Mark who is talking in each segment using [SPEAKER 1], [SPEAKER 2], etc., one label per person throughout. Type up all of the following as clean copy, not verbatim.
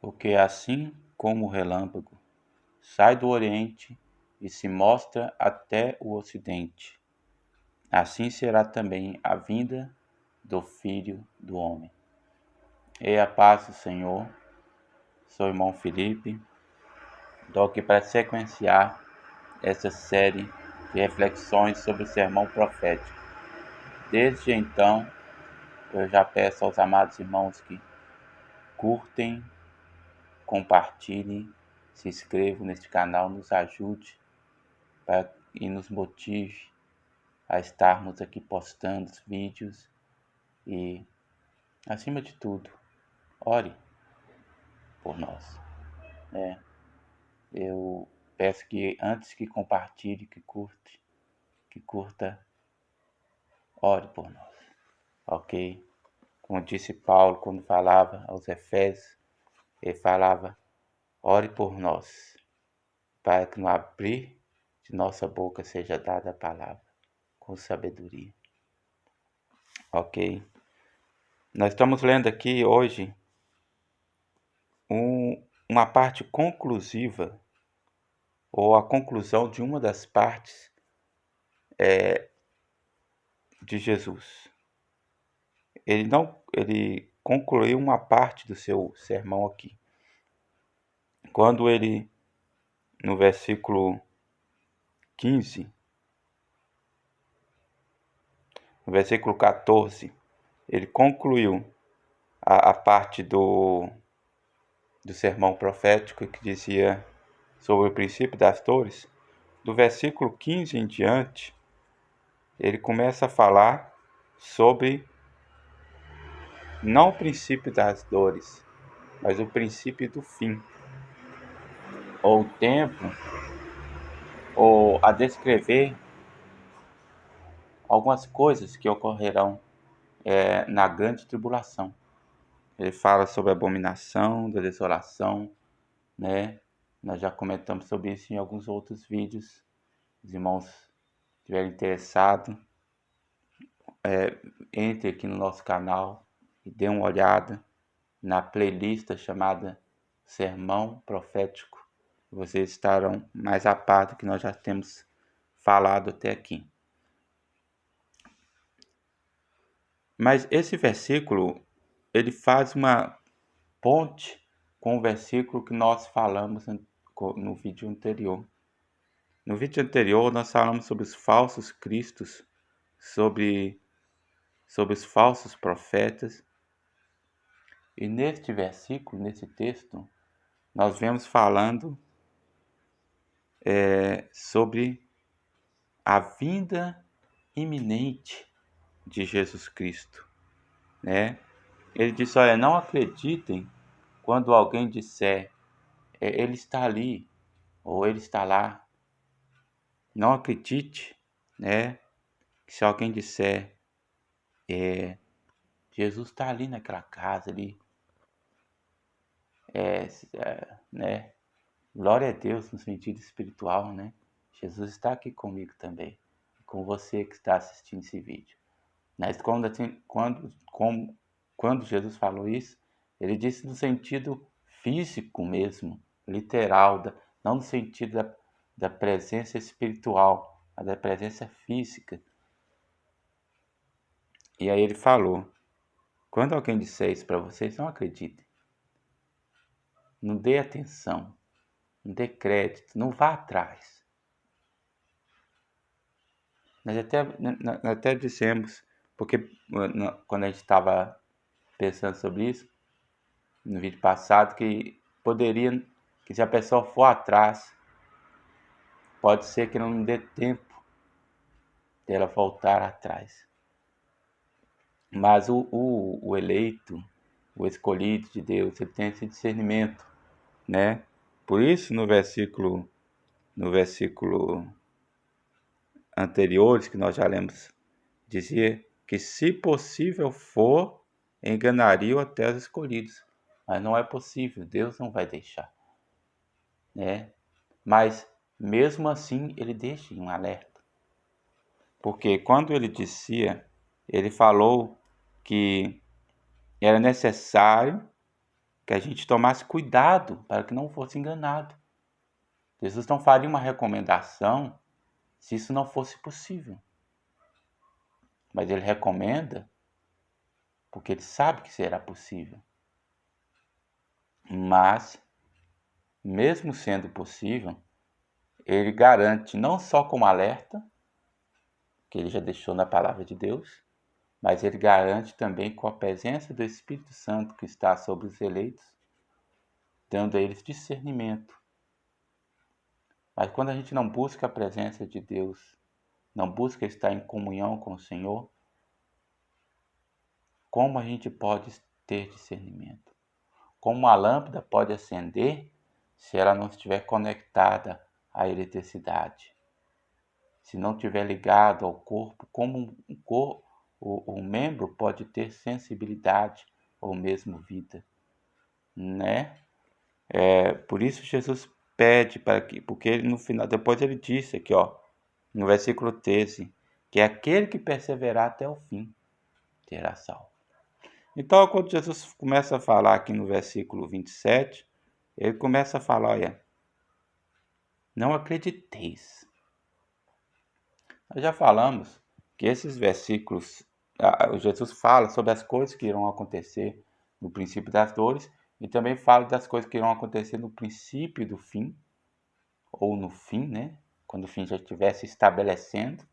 [SPEAKER 1] Porque assim como o relâmpago sai do Oriente e se mostra até o Ocidente, assim será também a vinda do Filho do Homem. E a paz do Senhor, sou o irmão Felipe, estou aqui para sequenciar essa série de reflexões sobre o sermão profético. Desde então, eu já peço aos amados irmãos que curtem, compartilhem, se inscrevam neste canal, nos ajude e nos motive a estarmos aqui postando os vídeos e, acima de tudo, ore por nós. Eu peço que antes que compartilhe, que curta, ore por nós, ok? Como disse Paulo quando falava aos Efésios, ele falava, ore por nós, para que no abrir de nossa boca seja dada a palavra com sabedoria. Ok? Nós estamos lendo aqui hoje uma parte conclusiva, ou a conclusão de uma das partes de Jesus. Ele concluiu uma parte do seu sermão aqui. Quando ele, no versículo 15, no versículo 14, ele concluiu a parte do sermão profético que dizia sobre o princípio das dores. Do versículo 15 em diante, ele começa a falar sobre não o princípio das dores, mas o princípio do fim, ou o tempo, ou a descrever algumas coisas que ocorrerão na grande tribulação. Ele fala sobre a abominação, da desolação, né? Nós já comentamos sobre isso em alguns outros vídeos. Os irmãos estiverem interessados, entre aqui no nosso canal e dê uma olhada na playlist chamada Sermão Profético. Vocês estarão mais a par do que nós já temos falado até aqui. Mas esse versículo, ele faz uma ponte com o versículo que nós falamos no vídeo anterior. No vídeo anterior, nós falamos sobre os falsos cristos, sobre os falsos profetas. E neste versículo, nesse texto, nós vemos falando sobre a vinda iminente de Jesus Cristo, né? Ele disse, olha, não acreditem quando alguém disser, ele está ali, ou ele está lá. Não acredite, né? Que se alguém disser, Jesus está ali naquela casa ali, né? Glória a Deus no sentido espiritual, né? Jesus está aqui comigo também, com você que está assistindo esse vídeo. Mas quando Jesus falou isso, ele disse no sentido físico mesmo, literal, não no sentido da presença espiritual, mas da presença física. E aí ele falou, quando alguém disser isso para vocês, não acreditem. Não dê atenção, não dê crédito, não vá atrás. Nós até dissemos, porque quando a gente estava pensando sobre isso, no vídeo passado, que se a pessoa for atrás, pode ser que não dê tempo dela voltar atrás. Mas o eleito, o escolhido de Deus, ele tem esse discernimento, né? Por isso, no versículo anteriores que nós já lemos, dizia que se possível for, enganariam até os escolhidos. Mas não é possível, Deus não vai deixar, né? Mas mesmo assim ele deixa um alerta. Porque quando ele falou que era necessário que a gente tomasse cuidado para que não fosse enganado. Jesus não faria uma recomendação se isso não fosse possível. Mas ele recomenda porque ele sabe que será possível. Mas, mesmo sendo possível, ele garante não só como alerta, que ele já deixou na palavra de Deus, mas ele garante também com a presença do Espírito Santo que está sobre os eleitos, dando a eles discernimento. Mas quando a gente não busca a presença de Deus, não busca estar em comunhão com o Senhor, como a gente pode ter discernimento? Como uma lâmpada pode acender se ela não estiver conectada à eletricidade? Se não estiver ligado ao corpo, como um membro pode ter sensibilidade ou mesmo vida, né? Por isso Jesus pede para que, porque ele no final, depois ele disse aqui, ó, no versículo 13, que é aquele que perseverar até o fim terá salvo. Então, quando Jesus começa a falar aqui no versículo 27, ele começa a falar, olha, não acrediteis. Nós já falamos que esses versículos, Jesus fala sobre as coisas que irão acontecer no princípio das dores e também fala das coisas que irão acontecer no princípio do fim, ou no fim, né? Quando o fim já estiver se estabelecendo.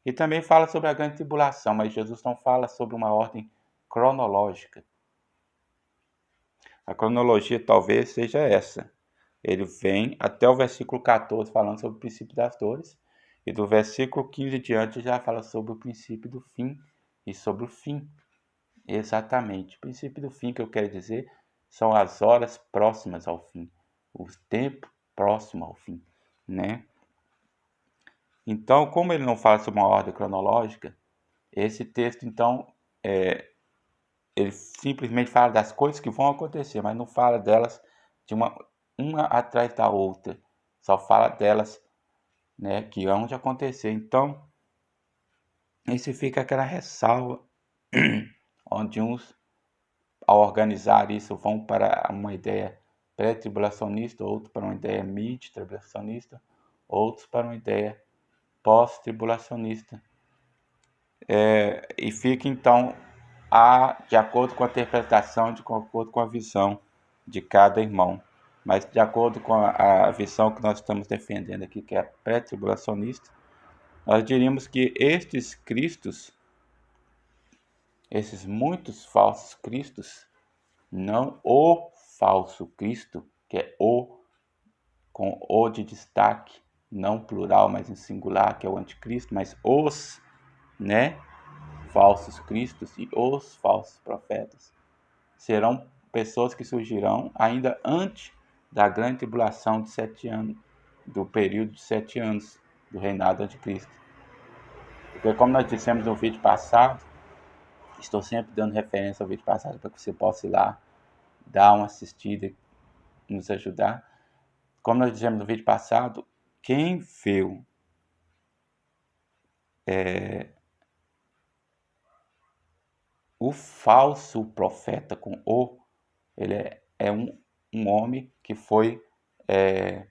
[SPEAKER 1] E também fala sobre a grande tribulação, mas Jesus não fala sobre uma ordem cronológica. A cronologia talvez seja essa. Ele vem até o versículo 14 falando sobre o princípio das dores, e do versículo 15 em diante já fala sobre o princípio do fim e sobre o fim. Exatamente. O princípio do fim que eu quero dizer são as horas próximas ao fim, o tempo próximo ao fim, né? Então, como ele não fala sobre uma ordem cronológica, esse texto, então, ele simplesmente fala das coisas que vão acontecer, mas não fala delas de uma atrás da outra. Só fala delas, né, que vão de acontecer. Então, esse fica aquela ressalva, onde uns, ao organizar isso, vão para uma ideia pré-tribulacionista, outros para uma ideia mid-tribulacionista, outros para uma ideia pós-tribulacionista. E fica, então, de acordo com a interpretação, de acordo com a visão de cada irmão. Mas de acordo com a visão que nós estamos defendendo aqui, que é pré-tribulacionista, nós diríamos que estes cristos, esses muitos falsos cristos, não o falso Cristo, que é o, com o de destaque, não plural, mas em singular, que é o anticristo, mas os, né, falsos cristos e os falsos profetas, serão pessoas que surgirão ainda antes da grande tribulação de 7 anos, do período de 7 anos do reinado do anticristo. Porque como nós dissemos no vídeo passado, estou sempre dando referência ao vídeo passado para que você possa ir lá, dar uma assistida, nos ajudar. Como nós dissemos no vídeo passado, quem viu o falso profeta com o, ele é um homem que foi, é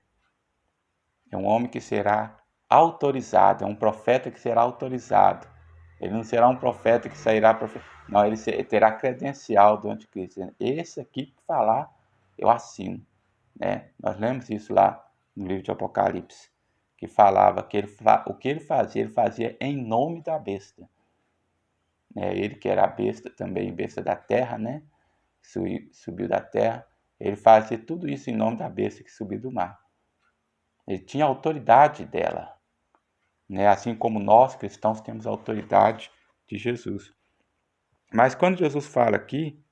[SPEAKER 1] um homem que será autorizado, é um profeta que será autorizado. Ele não será um profeta que sairá, não, ele terá credencial do anticristo. Esse aqui que falar, eu assino, né? Nós lemos isso lá no livro de Apocalipse, que falava que o que ele fazia em nome da besta. Ele que era a besta, também besta da terra, né? Subiu da terra, ele fazia tudo isso em nome da besta que subiu do mar. Ele tinha autoridade dela, né? Assim como nós cristãos temos a autoridade de Jesus. Mas quando Jesus fala aqui,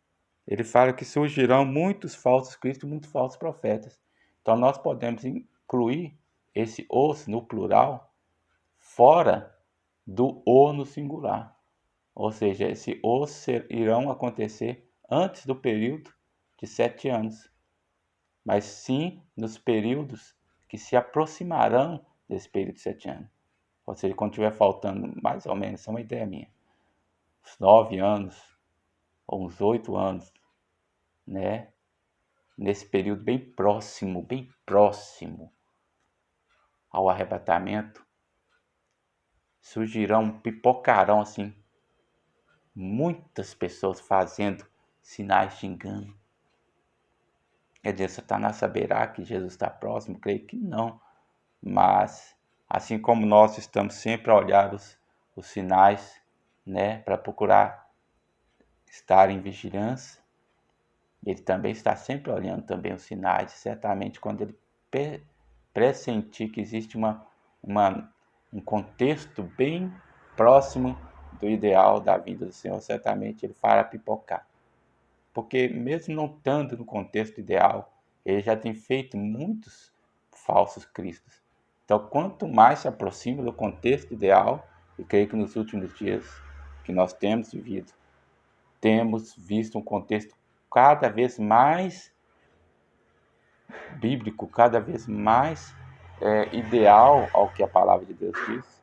[SPEAKER 1] ele fala que surgirão muitos falsos cristos, muitos falsos profetas. Então nós podemos incluir esse os no plural fora do o no singular. Ou seja, esse os irão acontecer antes do período de 7 anos, mas sim nos períodos que se aproximarão desse período de 7 anos. Ou seja, quando estiver faltando mais ou menos, é uma ideia minha, uns 9 anos ou uns 8 anos né? Nesse período bem próximo ao arrebatamento, surgirão, pipocarão assim, muitas pessoas fazendo sinais de engano. Quer dizer, Satanás saberá que Jesus está próximo? Creio que não. Mas, assim como nós estamos sempre a olhar os sinais, né, para procurar estar em vigilância, ele também está sempre olhando também os sinais. Certamente, quando ele pressentir que existe um contexto bem próximo do ideal da vida do Senhor, certamente ele fará pipocar. Porque mesmo não estando no contexto ideal, ele já tem feito muitos falsos cristos. Então, quanto mais se aproxima do contexto ideal, e creio que nos últimos dias que nós temos vivido, temos visto um contexto cada vez mais bíblico, cada vez mais ideal ao que a palavra de Deus diz.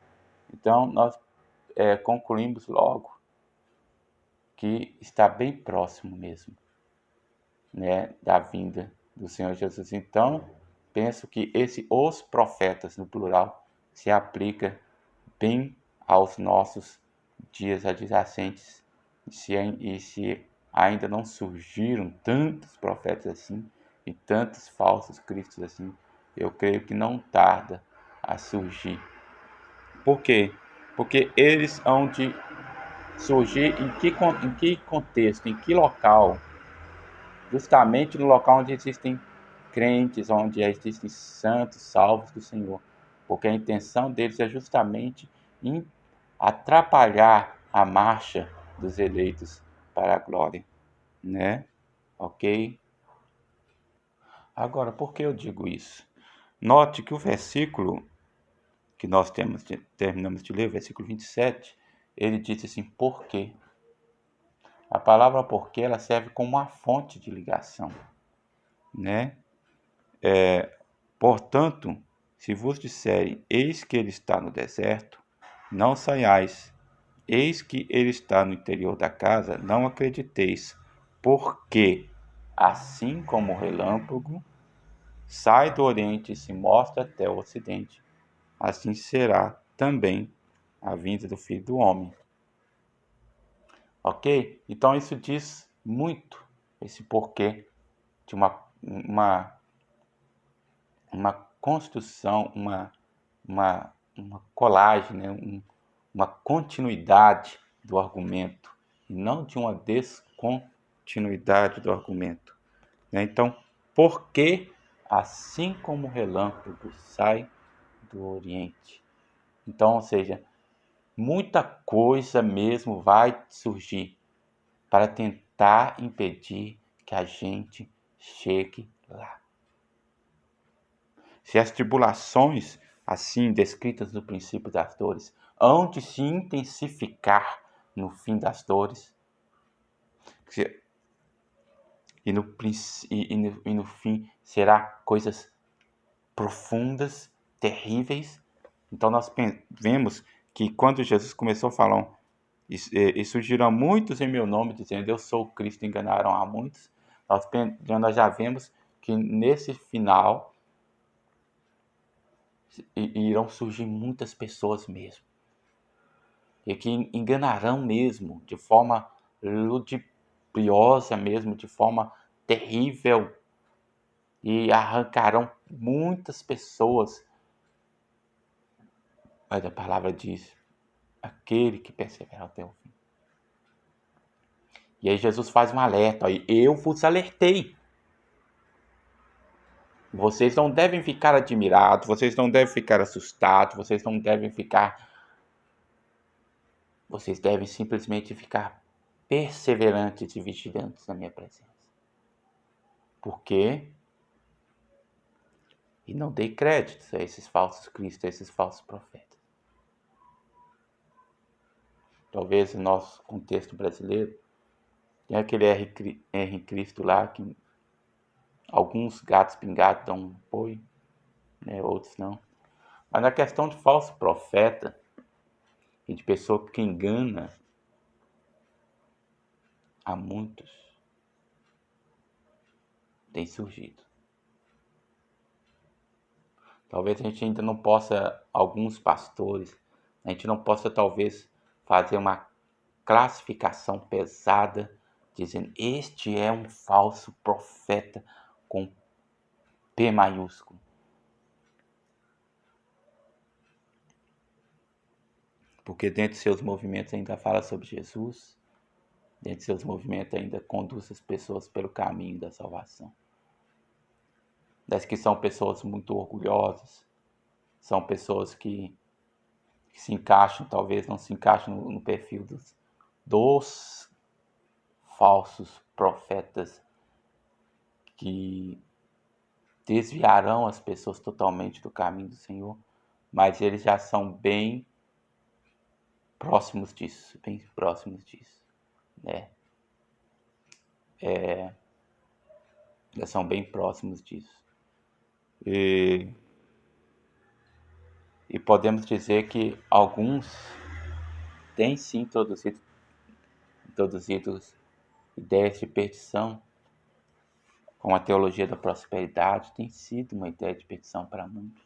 [SPEAKER 1] Então, nós concluímos logo que está bem próximo mesmo, né, da vinda do Senhor Jesus. Então, penso que os profetas, no plural, se aplica bem aos nossos dias adjacentes. E se ainda não surgiram tantos profetas assim, e tantos falsos cristos assim, eu creio que não tarda a surgir. Por quê? Porque eles hão de surgir em que contexto, em que local? Justamente no local onde existem crentes, onde existem santos, salvos do Senhor. Porque a intenção deles é justamente em atrapalhar a marcha dos eleitos para a glória, né? Ok? Agora, por que eu digo isso? Note que o versículo que nós terminamos de ler, o versículo 27, ele diz assim, por quê? A palavra porque ela serve como uma fonte de ligação, né? Portanto, se vos disserem, eis que ele está no deserto, não saiais. Eis que ele está no interior da casa, não acrediteis. Porque, assim como o relâmpago sai do oriente e se mostra até o ocidente, assim será também a vinda do Filho do Homem. Ok? Então isso diz muito, esse porquê de uma construção, uma colagem, né? Uma continuidade do argumento, e não de uma descontinuidade do argumento, né? Então, por que assim como o relâmpago sai do Oriente? Então, ou seja, muita coisa mesmo vai surgir para tentar impedir que a gente chegue lá. Se as tribulações, assim descritas no princípio das dores, hão de se intensificar no fim das dores, e no fim será coisas profundas, terríveis. Então nós vemos que quando Jesus começou a falar, e surgiram muitos em meu nome, dizendo, eu sou o Cristo, enganaram a muitos, nós já vemos que nesse final irão surgir muitas pessoas mesmo, e que enganarão mesmo, de forma ludibrosa mesmo, de forma terrível, e arrancarão muitas pessoas. Mas a palavra diz, aquele que persevera até o fim. E aí Jesus faz um alerta, aí, eu vos alertei. Vocês não devem ficar admirados, vocês não devem ficar assustados, vocês não devem ficar... Vocês devem simplesmente ficar perseverantes e vigilantes na minha presença. Por quê? E não dei créditos a esses falsos cristos, a esses falsos profetas. Talvez no nosso contexto brasileiro, tem aquele R Cristo lá que alguns gatos pingados dão um apoio, né, outros não. Mas na questão de falso profeta e de pessoa que engana a muitos, tem surgido. Talvez a gente ainda não possa, alguns pastores, a gente não possa talvez fazer uma classificação pesada, dizendo este é um falso profeta com P maiúsculo. Porque dentro de seus movimentos ainda fala sobre Jesus, dentro de seus movimentos ainda conduz as pessoas pelo caminho da salvação. Das que são pessoas muito orgulhosas, são pessoas que se encaixam, talvez não se encaixam no perfil dos falsos profetas que desviarão as pessoas totalmente do caminho do Senhor, mas eles já são bem próximos disso, né? Já são bem próximos disso. E podemos dizer que alguns têm sim introduzido ideias de perdição, com a teologia da prosperidade, tem sido uma ideia de perdição para muitos.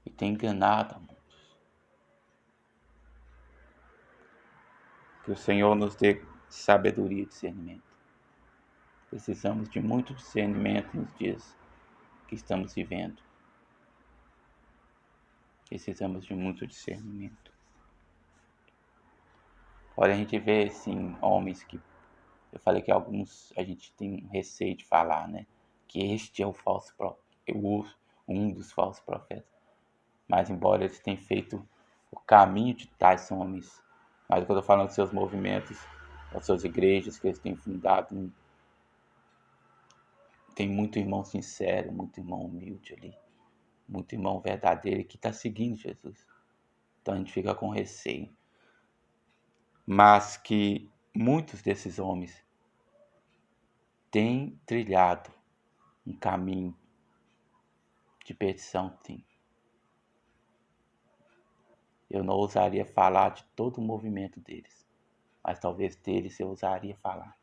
[SPEAKER 1] E tem enganado a muitos. Que o Senhor nos dê sabedoria e discernimento. Precisamos de muito discernimento nos dias que estamos vivendo. Precisamos de muito discernimento. Olha, a gente vê, assim, homens que... Eu falei que alguns a gente tem receio de falar, né? Que este é o falso profeta, um dos falsos profetas. Mas embora eles tenham feito o caminho de tais homens, mas quando eu estou falando dos seus movimentos, das suas igrejas que eles têm fundado, tem muito irmão sincero, muito irmão humilde ali, muito irmão verdadeiro que está seguindo Jesus. Então a gente fica com receio. Mas que muitos desses homens têm trilhado um caminho de perdição, sim. Eu não ousaria falar de todo o movimento deles, mas talvez deles eu ousaria falar.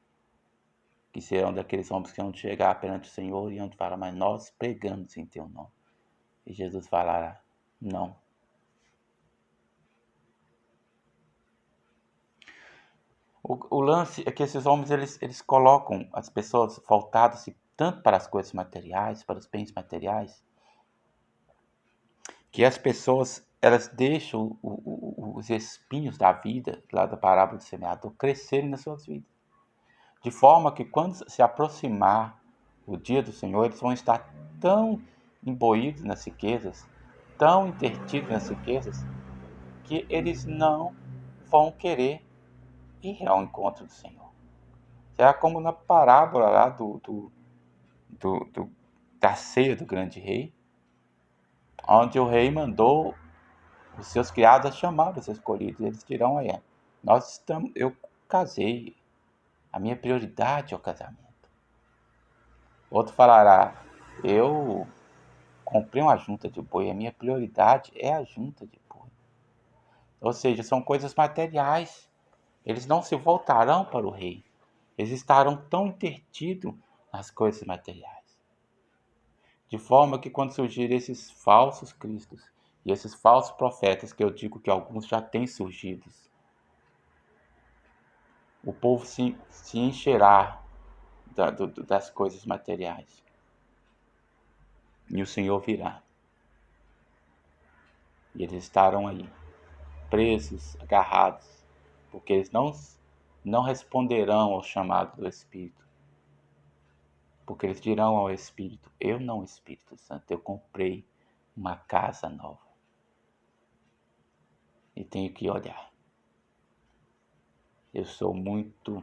[SPEAKER 1] Que serão daqueles homens que vão chegar perante o Senhor e vão falar, mas nós pregamos em teu nome. E Jesus falará, não. O lance é que esses homens, eles colocam as pessoas voltadas tanto para as coisas materiais, para os bens materiais, que as pessoas, elas deixam os espinhos da vida, lá da parábola do semeador, crescerem nas suas vidas. De forma que quando se aproximar o dia do Senhor, eles vão estar tão imbuídos nas riquezas, tão intertidos nas riquezas, que eles não vão querer ir ao encontro do Senhor. Será como na parábola lá da ceia do grande rei, onde o rei mandou os seus criados a chamar os escolhidos. Eles dirão a ele, eu casei, a minha prioridade é o casamento. Outro falará, eu comprei uma junta de boi, a minha prioridade é a junta de boi. Ou seja, são coisas materiais. Eles não se voltarão para o rei. Eles estarão tão intertidos nas coisas materiais. De forma que quando surgirem esses falsos cristos e esses falsos profetas, que eu digo que alguns já têm surgido, o povo se encherá das coisas materiais. E o Senhor virá. E eles estarão aí, presos, agarrados, porque eles não responderão ao chamado do Espírito. Porque eles dirão ao Espírito, eu não, Espírito Santo, eu comprei uma casa nova. E tenho que olhar. Eu sou muito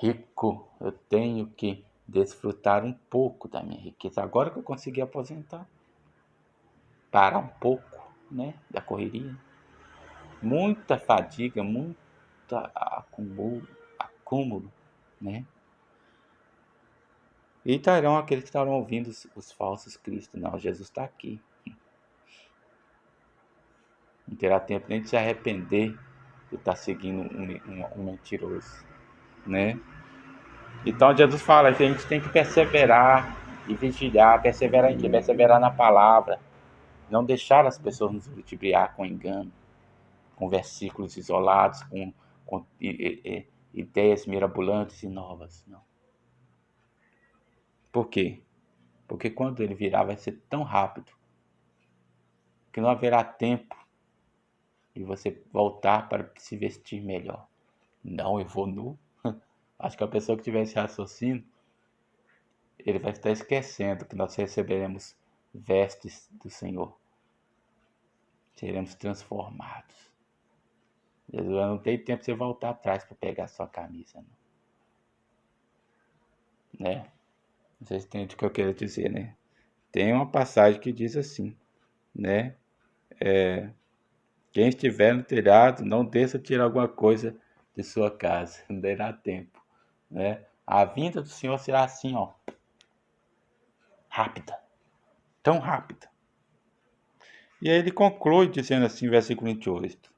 [SPEAKER 1] rico, eu tenho que desfrutar um pouco da minha riqueza. Agora que eu consegui aposentar, parar um pouco, né, da correria. Muita fadiga, muita acúmulo, né? E estarão aqueles que estarão ouvindo os falsos cristos. Não, Jesus está aqui. Não terá tempo nem de se arrepender de estar seguindo um mentiroso, né? Então Jesus fala que a gente tem que perseverar e vigiar, perseverar em quê? Perseverar na palavra, não deixar as pessoas nos ludibriar com engano, com versículos isolados, com ideias mirabolantes e novas, não. Por quê? Porque quando ele virar vai ser tão rápido que não haverá tempo de você voltar para se vestir melhor. Não, eu vou nu. Acho que a pessoa que tiver esse raciocínio, ele vai estar esquecendo que nós receberemos vestes do Senhor. Seremos transformados. Jesus não tem tempo de você voltar atrás para pegar a sua camisa, não. Né? Vocês entendem o que eu quero dizer, né? Tem uma passagem que diz assim, né? Quem estiver no telhado, não desça tirar alguma coisa de sua casa, não terá tempo, né? A vinda do Senhor será assim, ó, rápida, tão rápida. E aí ele conclui dizendo assim, versículo 28,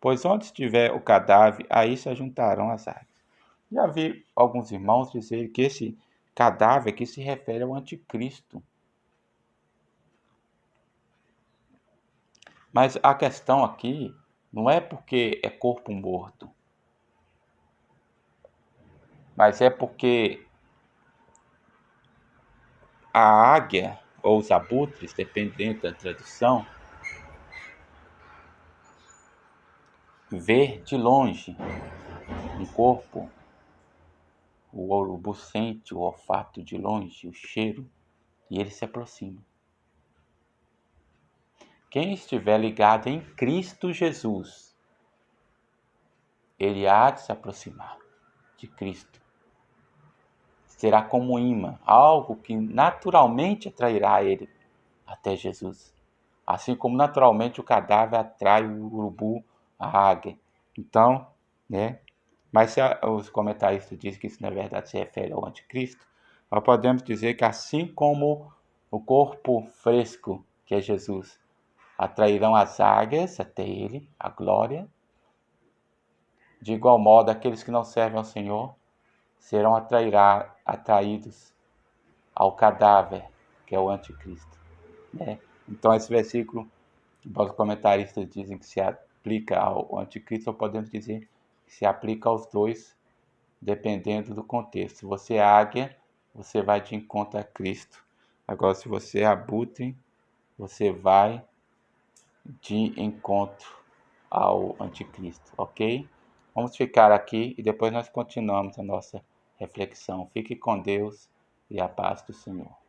[SPEAKER 1] pois onde estiver o cadáver, aí se ajuntarão as aves. Já vi alguns irmãos dizer que esse cadáver aqui se refere ao anticristo. Mas a questão aqui não é porque é corpo morto, mas é porque a águia ou os abutres, dependendo da tradução, vê de longe um corpo, o urubu sente o olfato de longe, o cheiro, e ele se aproxima. Quem estiver ligado em Cristo Jesus, ele há de se aproximar de Cristo. Será como um imã, algo que naturalmente atrairá ele até Jesus. Assim como naturalmente o cadáver atrai o urubu, a águia. Então, né? Mas se os comentaristas dizem que isso na verdade se refere ao anticristo, nós podemos dizer que assim como o corpo fresco, que é Jesus, atrairão as águias até ele, a glória, de igual modo aqueles que não servem ao Senhor serão atraídos ao cadáver, que é o anticristo. Né? Então esse versículo, os comentaristas dizem que se aplica ao anticristo, ou podemos dizer que se aplica aos dois, dependendo do contexto. Se você é águia, você vai de encontro a Cristo. Agora, se você é abutre, você vai de encontro ao anticristo, ok? Vamos ficar aqui e depois nós continuamos a nossa reflexão. Fique com Deus e a paz do Senhor.